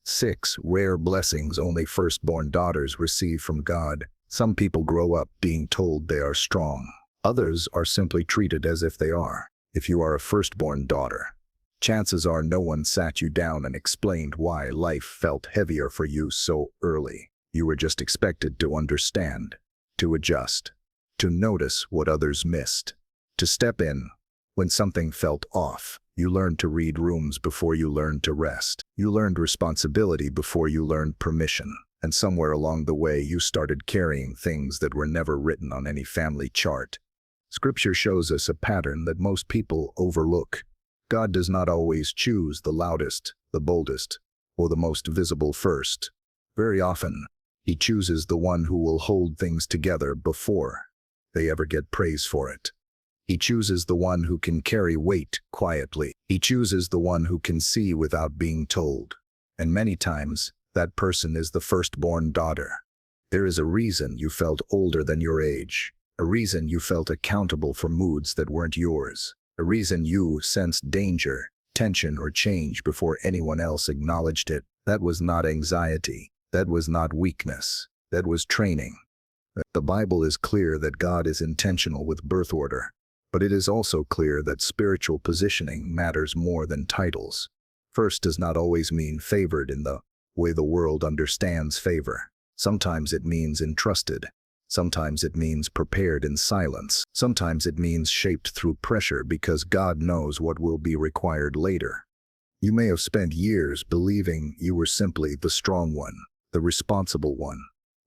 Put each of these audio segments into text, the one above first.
6. Rare blessings only firstborn daughters receive from God. Some people grow up being told they are strong. Others are simply treated as if they are. If you are a firstborn daughter, chances are no one sat you down and explained why life felt heavier for you so early. You were just expected to understand, to adjust, to notice what others missed, to step in when something felt off. You learned to read rooms before you learned to rest. You learned responsibility before you learned permission. And somewhere along the way, you started carrying things that were never written on any family chart. Scripture shows us a pattern that most people overlook. God does not always choose the loudest, the boldest, or the most visible first. Very often, He chooses the one who will hold things together before they ever get praise for it. He chooses the one who can carry weight quietly. He chooses the one who can see without being told. And many times, that person is the firstborn daughter. There is a reason you felt older than your age. A reason you felt accountable for moods that weren't yours. A reason you sensed danger, tension, or change before anyone else acknowledged it. That was not anxiety. That was not weakness. That was training. The Bible is clear that God is intentional with birth order. But it is also clear that spiritual positioning matters more than titles. First does not always mean favored in the way the world understands favor. Sometimes it means entrusted. Sometimes it means prepared in silence. Sometimes it means shaped through pressure because God knows what will be required later. You may have spent years believing you were simply the strong one, the responsible one,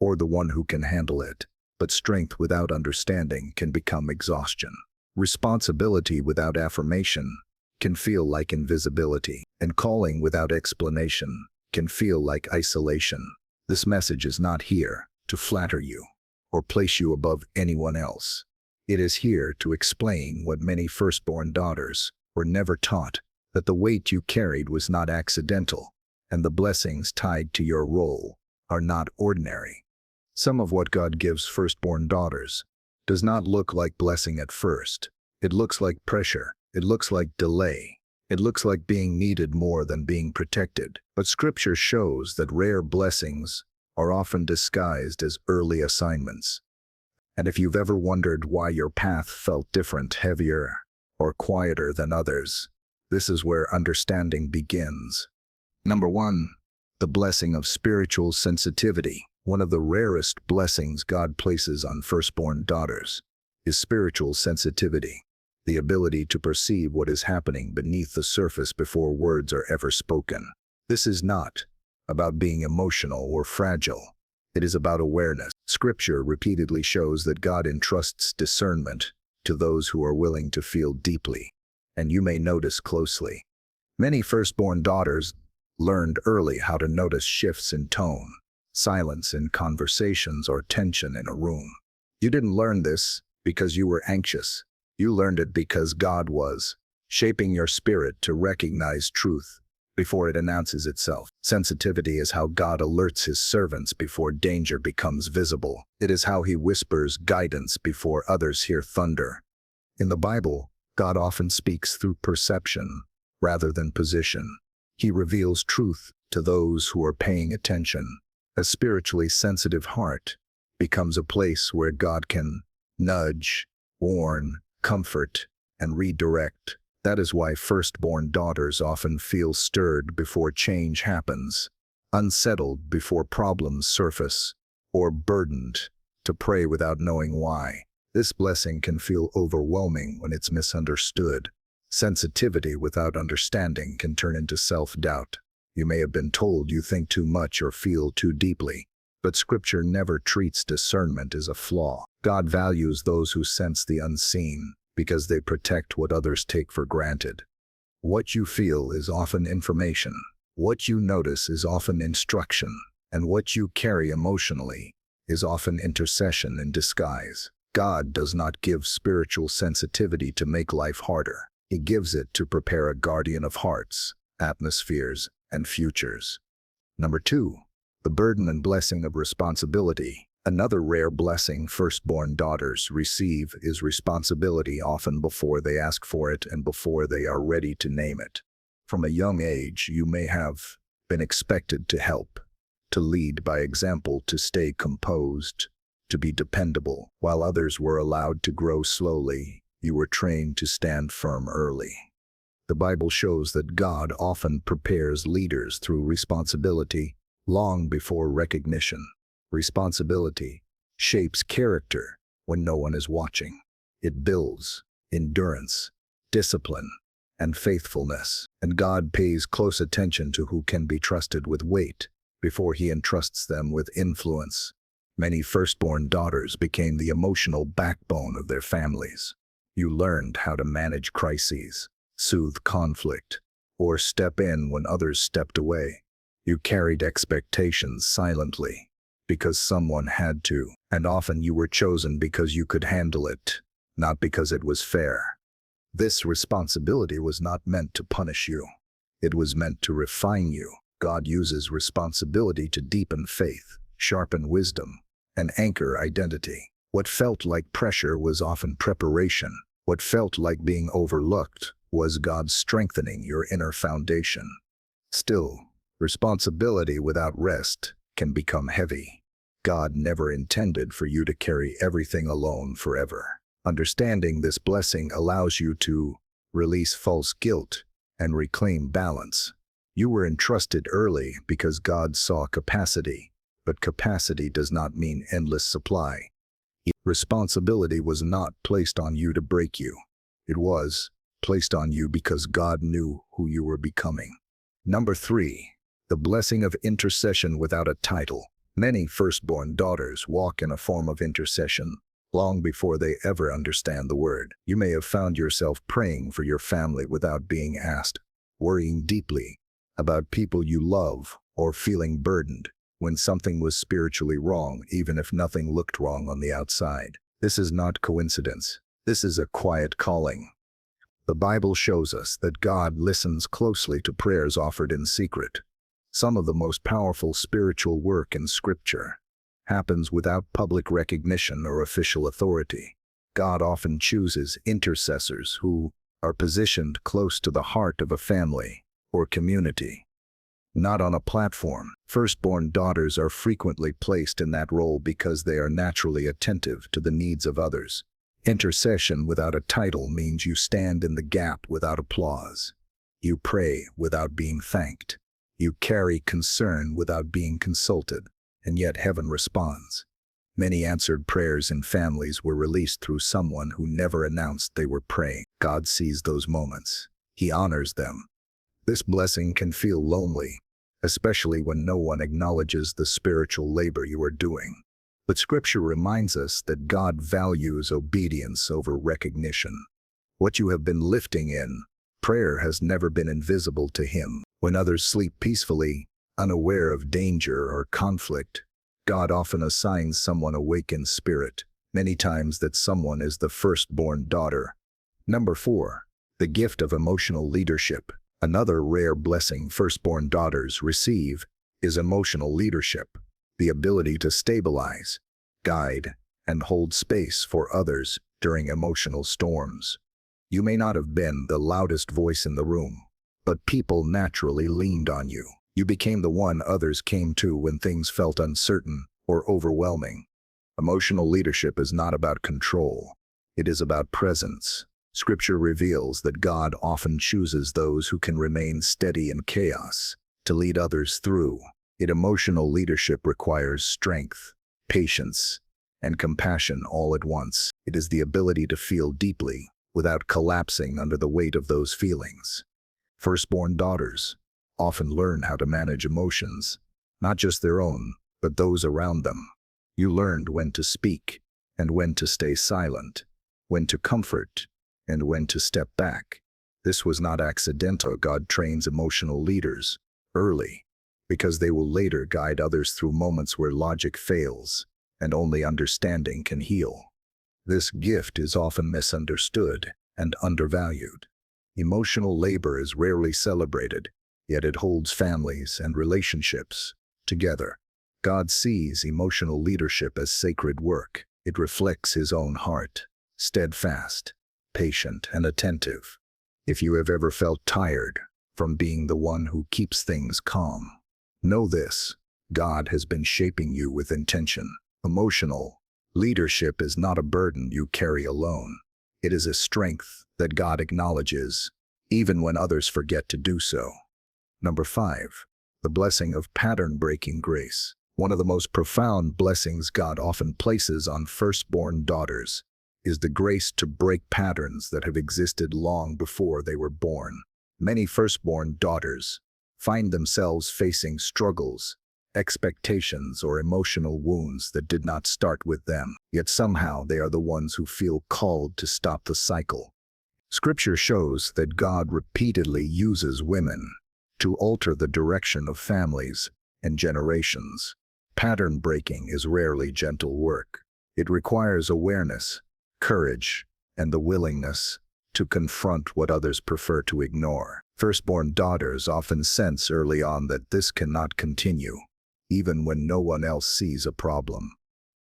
or the one who can handle it. But strength without understanding can become exhaustion. Responsibility without affirmation can feel like invisibility, and calling without explanation can feel like isolation. This message is not here to flatter you or place you above anyone else. It is here to explain what many firstborn daughters were never taught, that the weight you carried was not accidental, and the blessings tied to your role are not ordinary. Some of what God gives firstborn daughters does not look like blessing at first. It looks like pressure. It looks like delay. It looks like being needed more than being protected. But Scripture shows that rare blessings are often disguised as early assignments. And if you've ever wondered why your path felt different, heavier, or quieter than others, this is where understanding begins. Number 1, the blessing of spiritual sensitivity. One of the rarest blessings God places on firstborn daughters is spiritual sensitivity, the ability to perceive what is happening beneath the surface before words are ever spoken. This is not about being emotional or fragile. It is about awareness. Scripture repeatedly shows that God entrusts discernment to those who are willing to feel deeply. And you may notice closely. Many firstborn daughters learned early how to notice shifts in tone, silence in conversations, or tension in a room. You didn't learn this because you were anxious. You learned it because God was shaping your spirit to recognize truth before it announces itself. Sensitivity is how God alerts His servants before danger becomes visible. It is how He whispers guidance before others hear thunder. In the Bible, God often speaks through perception rather than position. He reveals truth to those who are paying attention. A spiritually sensitive heart becomes a place where God can nudge, warn, comfort, and redirect. That is why firstborn daughters often feel stirred before change happens, unsettled before problems surface, or burdened to pray without knowing why. This blessing can feel overwhelming when it's misunderstood. Sensitivity without understanding can turn into self-doubt. You may have been told you think too much or feel too deeply, but Scripture never treats discernment as a flaw. God values those who sense the unseen because they protect what others take for granted. What you feel is often information. What you notice is often instruction. And what you carry emotionally is often intercession in disguise. God does not give spiritual sensitivity to make life harder. He gives it to prepare a guardian of hearts, atmospheres, and futures. Number 2, the burden and blessing of responsibility. Another rare blessing firstborn daughters receive is responsibility, often before they ask for it and before they are ready to name it. From a young age, you may have been expected to help, to lead by example, to stay composed, to be dependable. While others were allowed to grow slowly, you were trained to stand firm early. The Bible shows that God often prepares leaders through responsibility long before recognition. Responsibility shapes character when no one is watching. It builds endurance, discipline, and faithfulness. And God pays close attention to who can be trusted with weight before he entrusts them with influence. Many firstborn daughters became the emotional backbone of their families. You learned how to manage crises, soothe conflict, or step in when others stepped away. You carried expectations silently because someone had to, and often you were chosen because you could handle it, not because it was fair. This responsibility was not meant to punish you. It was meant to refine you. God uses responsibility to deepen faith, sharpen wisdom, and anchor identity. What felt like pressure was often preparation. What felt like being overlooked was God strengthening your inner foundation. Still, responsibility without rest can become heavy. God never intended for you to carry everything alone forever. Understanding this blessing allows you to release false guilt and reclaim balance. You were entrusted early because God saw capacity, but capacity does not mean endless supply. Responsibility was not placed on you to break you. It was placed on you because God knew who you were becoming. Number 3, the blessing of intercession without a title. Many firstborn daughters walk in a form of intercession long before they ever understand the word. You may have found yourself praying for your family without being asked, worrying deeply about people you love, or feeling burdened when something was spiritually wrong, even if nothing looked wrong on the outside. This is not coincidence. This is a quiet calling. The Bible shows us that God listens closely to prayers offered in secret. Some of the most powerful spiritual work in Scripture happens without public recognition or official authority. God often chooses intercessors who are positioned close to the heart of a family or community, not on a platform. Firstborn daughters are frequently placed in that role because they are naturally attentive to the needs of others. Intercession without a title means you stand in the gap without applause. You pray without being thanked. You carry concern without being consulted, and yet heaven responds. Many answered prayers in families were released through someone who never announced they were praying. God sees those moments. He honors them. This blessing can feel lonely, especially when no one acknowledges the spiritual labor you are doing. But Scripture reminds us that God values obedience over recognition. What you have been lifting in prayer has never been invisible to Him. When others sleep peacefully, unaware of danger or conflict, God often assigns someone awake in spirit. Many times that someone is the firstborn daughter. Number 4, the gift of emotional leadership. Another rare blessing firstborn daughters receive is emotional leadership, the ability to stabilize, guide, and hold space for others during emotional storms. You may not have been the loudest voice in the room, but people naturally leaned on you. You became the one others came to when things felt uncertain or overwhelming. Emotional leadership is not about control. It is about presence. Scripture reveals that God often chooses those who can remain steady in chaos to lead others through it. Emotional leadership requires strength, patience, and compassion all at once. It is the ability to feel deeply without collapsing under the weight of those feelings. Firstborn daughters often learn how to manage emotions, not just their own, but those around them. You learned when to speak and when to stay silent, when to comfort and when to step back. This was not accidental. God trains emotional leaders early because they will later guide others through moments where logic fails and only understanding can heal. This gift is often misunderstood and undervalued. Emotional labor is rarely celebrated, yet it holds families and relationships together. God sees emotional leadership as sacred work. It reflects His own heart, steadfast, patient, and attentive. If you have ever felt tired from being the one who keeps things calm, Know this: God has been shaping you with intention. Emotional leadership is not a burden you carry alone. It is a strength that God acknowledges, even when others forget to do so. Number 5. The blessing of pattern-breaking grace. One of the most profound blessings God often places on firstborn daughters is the grace to break patterns that have existed long before they were born. Many firstborn daughters find themselves facing struggles, expectations, or emotional wounds that did not start with them, yet somehow they are the ones who feel called to stop the cycle. Scripture shows that God repeatedly uses women to alter the direction of families and generations. Pattern breaking is rarely gentle work. It requires awareness, courage, and the willingness to confront what others prefer to ignore. Firstborn daughters often sense early on that this cannot continue, even when no one else sees a problem.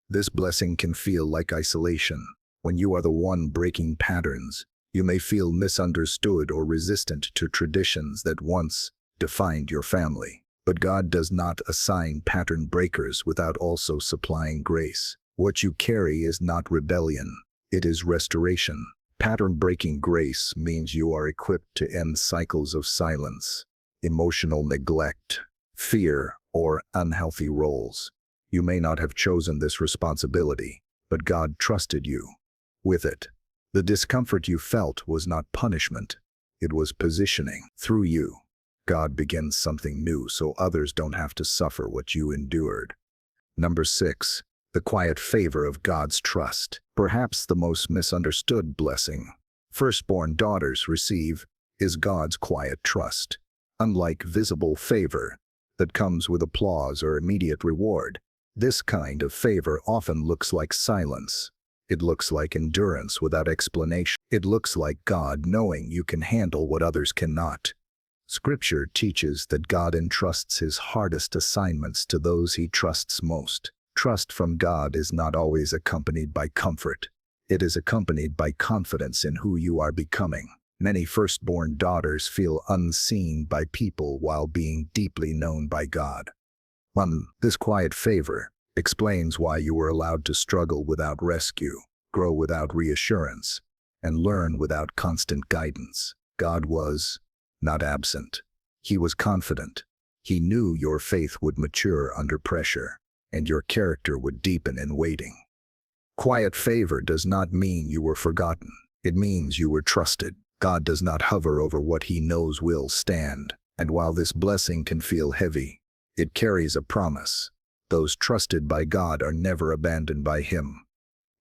This blessing can feel like isolation. When you are the one breaking patterns, you may feel misunderstood or resistant to traditions that once defined your family. But God does not assign pattern breakers without also supplying grace. What you carry is not rebellion, it is restoration. Pattern-breaking grace means you are equipped to end cycles of silence, emotional neglect, fear, or unhealthy roles. You may not have chosen this responsibility, but God trusted you with it. The discomfort you felt was not punishment, it was positioning. Through you, God begins something new so others don't have to suffer what you endured. Number 6. The quiet favor of God's trust. Perhaps the most misunderstood blessing firstborn daughters receive is God's quiet trust. Unlike visible favor that comes with applause or immediate reward, this kind of favor often looks like silence. It looks like endurance without explanation. It looks like God knowing you can handle what others cannot. Scripture teaches that God entrusts his hardest assignments to those he trusts most. Trust from God is not always accompanied by comfort. It is accompanied by confidence in who you are becoming. Many firstborn daughters feel unseen by people while being deeply known by God. 1. This quiet favor explains why you were allowed to struggle without rescue, grow without reassurance, and learn without constant guidance. God was not absent. He was confident. He knew your faith would mature under pressure, and your character would deepen in waiting. Quiet favor does not mean you were forgotten. It means you were trusted. God does not hover over what he knows will stand. And while this blessing can feel heavy, it carries a promise. Those trusted by God are never abandoned by him.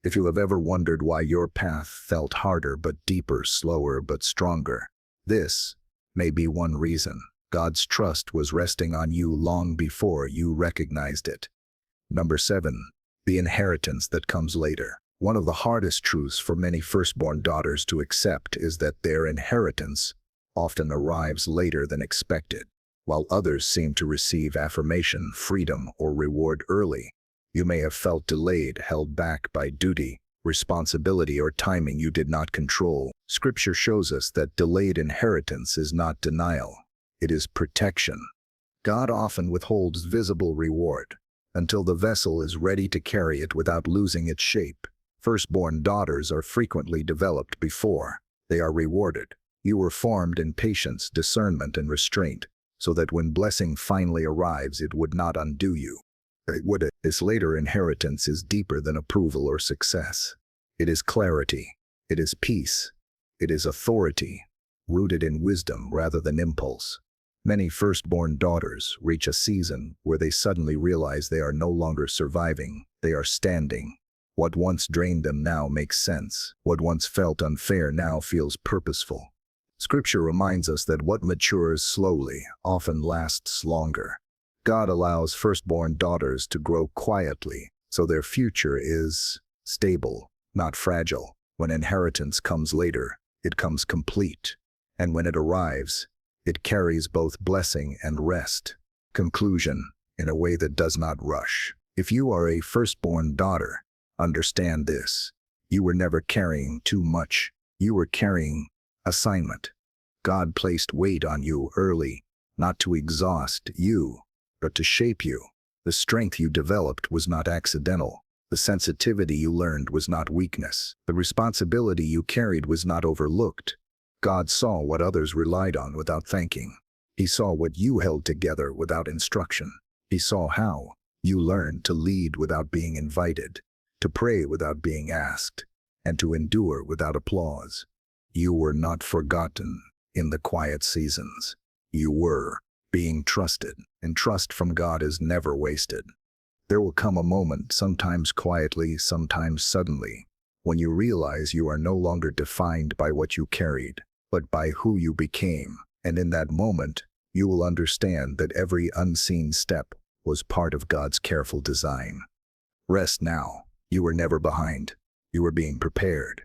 If you have ever wondered why your path felt harder but deeper, slower but stronger, this may be one reason. God's trust was resting on you long before you recognized it. Number 7. The inheritance that comes later. One of the hardest truths for many firstborn daughters to accept is that their inheritance often arrives later than expected. While others seem to receive affirmation, freedom, or reward early, you may have felt delayed, held back by duty, responsibility, or timing you did not control. Scripture shows us that delayed inheritance is not denial, it is protection. God often withholds visible reward until the vessel is ready to carry it without losing its shape. Firstborn daughters are frequently developed before they are rewarded. You were formed in patience, discernment, and restraint, so that when blessing finally arrives, it would not undo you. This later inheritance is deeper than approval or success. It is clarity. It is peace. It is authority, rooted in wisdom rather than impulse. Many firstborn daughters reach a season where they suddenly realize they are no longer surviving, they are standing. What once drained them now makes sense. What once felt unfair now feels purposeful. Scripture reminds us that what matures slowly often lasts longer. God allows firstborn daughters to grow quietly, so their future is stable, not fragile. When inheritance comes later, it comes complete. And when it arrives, it carries both blessing and rest. Conclusion, in a way that does not rush. If you are a firstborn daughter, understand this. You were never carrying too much. You were carrying assignment. God placed weight on you early, not to exhaust you, but to shape you. The strength you developed was not accidental. The sensitivity you learned was not weakness. The responsibility you carried was not overlooked. God saw what others relied on without thanking. He saw what you held together without instruction. He saw how you learned to lead without being invited, to pray without being asked, and to endure without applause. You were not forgotten in the quiet seasons. You were being trusted, and trust from God is never wasted. There will come a moment, sometimes quietly, sometimes suddenly, when you realize you are no longer defined by what you carried, but by who you became. And in that moment, you will understand that every unseen step was part of God's careful design. Rest now. You were never behind. You were being prepared.